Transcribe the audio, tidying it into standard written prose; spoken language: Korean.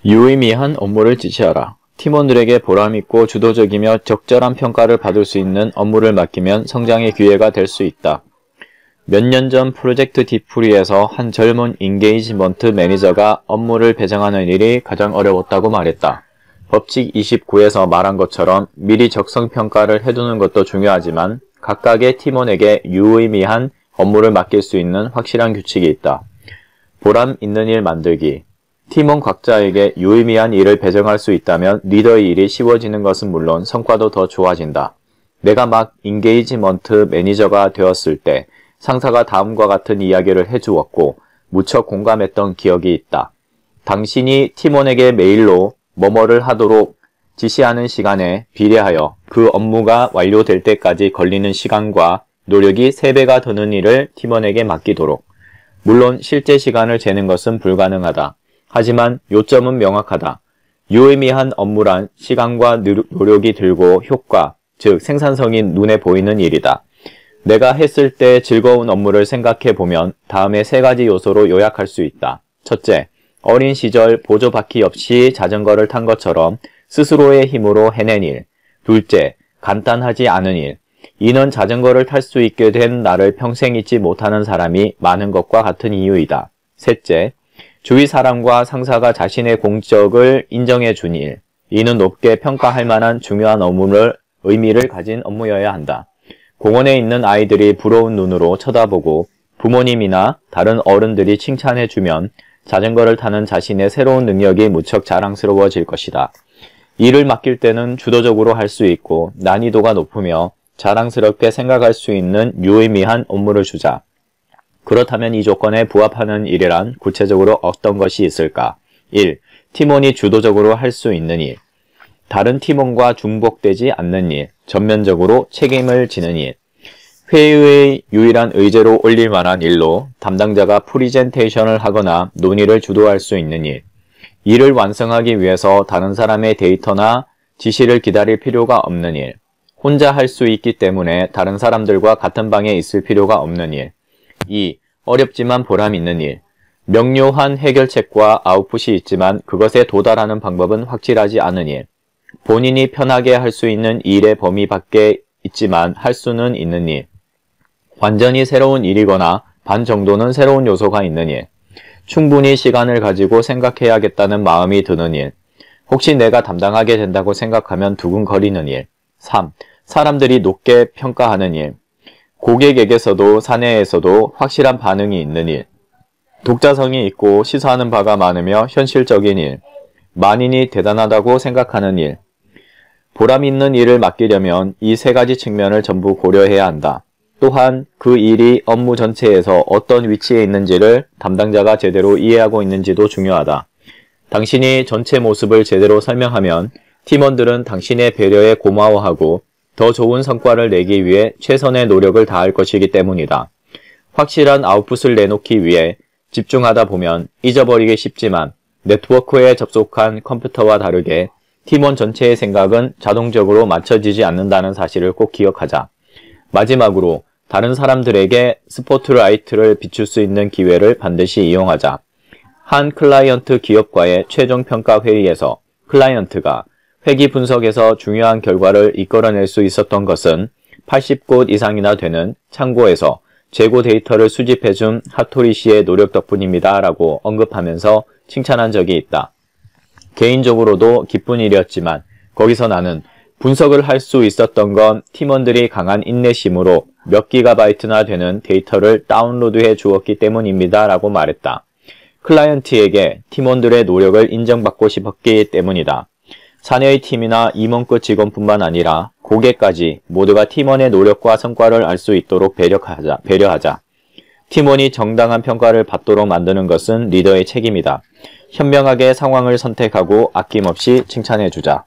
유의미한 업무를 지시하라. 팀원들에게 보람있고 주도적이며 적절한 평가를 받을 수 있는 업무를 맡기면 성장의 기회가 될 수 있다. 몇 년 전 프로젝트 디프리에서 한 젊은 인게이지먼트 매니저가 업무를 배정하는 일이 가장 어려웠다고 말했다. 법칙 29에서 말한 것처럼 미리 적성평가를 해두는 것도 중요하지만 각각의 팀원에게 유의미한 업무를 맡길 수 있는 확실한 규칙이 있다. 보람 있는 일 만들기. 팀원 각자에게 유의미한 일을 배정할 수 있다면 리더의 일이 쉬워지는 것은 물론 성과도 더 좋아진다. 내가 막 인게이지먼트 매니저가 되었을 때 상사가 다음과 같은 이야기를 해주었고 무척 공감했던 기억이 있다. 당신이 팀원에게 메일로 뭐뭐를 하도록 지시하는 시간에 비례하여 그 업무가 완료될 때까지 걸리는 시간과 노력이 3배가 드는 일을 팀원에게 맡기도록. 물론 실제 시간을 재는 것은 불가능하다. 하지만 요점은 명확하다. 유의미한 업무란 시간과 노력이 들고 효과, 즉 생산성이 눈에 보이는 일이다. 내가 했을 때 즐거운 업무를 생각해 보면 다음에 3가지 요소로 요약할 수 있다. 첫째, 어린 시절 보조바퀴 없이 자전거를 탄 것처럼 스스로의 힘으로 해낸 일. 둘째, 간단하지 않은 일. 이는 자전거를 탈 수 있게 된 나를 평생 잊지 못하는 사람이 많은 것과 같은 이유이다. 셋째, 주위 사람과 상사가 자신의 공적을 인정해 준 일. 이는 높게 평가할 만한 중요한 의미를 가진 업무여야 한다. 공원에 있는 아이들이 부러운 눈으로 쳐다보고 부모님이나 다른 어른들이 칭찬해주면 자전거를 타는 자신의 새로운 능력이 무척 자랑스러워질 것이다. 일을 맡길 때는 주도적으로 할 수 있고 난이도가 높으며 자랑스럽게 생각할 수 있는 유의미한 업무를 주자. 그렇다면 이 조건에 부합하는 일이란 구체적으로 어떤 것이 있을까? 1. 팀원이 주도적으로 할 수 있는 일. 다른 팀원과 중복되지 않는 일. 전면적으로 책임을 지는 일. 회의의 유일한 의제로 올릴 만한 일로 담당자가 프리젠테이션을 하거나 논의를 주도할 수 있는 일. 일을 완성하기 위해서 다른 사람의 데이터나 지시를 기다릴 필요가 없는 일. 혼자 할 수 있기 때문에 다른 사람들과 같은 방에 있을 필요가 없는 일. 2. 어렵지만 보람 있는 일. 명료한 해결책과 아웃풋이 있지만 그것에 도달하는 방법은 확실하지 않은 일. 본인이 편하게 할 수 있는 일의 범위 밖에 있지만 할 수는 있는 일. 완전히 새로운 일이거나 반 정도는 새로운 요소가 있는 일. 충분히 시간을 가지고 생각해야겠다는 마음이 드는 일. 혹시 내가 담당하게 된다고 생각하면 두근거리는 일. 3. 사람들이 높게 평가하는 일. 고객에게서도 사내에서도 확실한 반응이 있는 일. 독자성이 있고 시사하는 바가 많으며 현실적인 일. 만인이 대단하다고 생각하는 일. 보람 있는 일을 맡기려면 이 3가지 측면을 전부 고려해야 한다. 또한 그 일이 업무 전체에서 어떤 위치에 있는지를 담당자가 제대로 이해하고 있는지도 중요하다. 당신이 전체 모습을 제대로 설명하면 팀원들은 당신의 배려에 고마워하고 더 좋은 성과를 내기 위해 최선의 노력을 다할 것이기 때문이다. 확실한 아웃풋을 내놓기 위해 집중하다 보면 잊어버리기 쉽지만 네트워크에 접속한 컴퓨터와 다르게 팀원 전체의 생각은 자동적으로 맞춰지지 않는다는 사실을 꼭 기억하자. 마지막으로 다른 사람들에게 스포트라이트를 비출 수 있는 기회를 반드시 이용하자. 한 클라이언트 기업과의 최종 평가 회의에서 클라이언트가 회기 분석에서 중요한 결과를 이끌어낼 수 있었던 것은 80곳 이상이나 되는 창고에서 재고 데이터를 수집해준 하토리 씨의 노력 덕분입니다 라고 언급하면서 칭찬한 적이 있다. 개인적으로도 기쁜 일이었지만 거기서 나는 분석을 할 수 있었던 건 팀원들이 강한 인내심으로 몇 기가바이트나 되는 데이터를 다운로드해 주었기 때문입니다 라고 말했다. 클라이언트에게 팀원들의 노력을 인정받고 싶었기 때문이다. 사내의 팀이나 임원급 직원뿐만 아니라 고객까지 모두가 팀원의 노력과 성과를 알 수 있도록 배려하자. 팀원이 정당한 평가를 받도록 만드는 것은 리더의 책임이다. 현명하게 상황을 선택하고 아낌없이 칭찬해주자.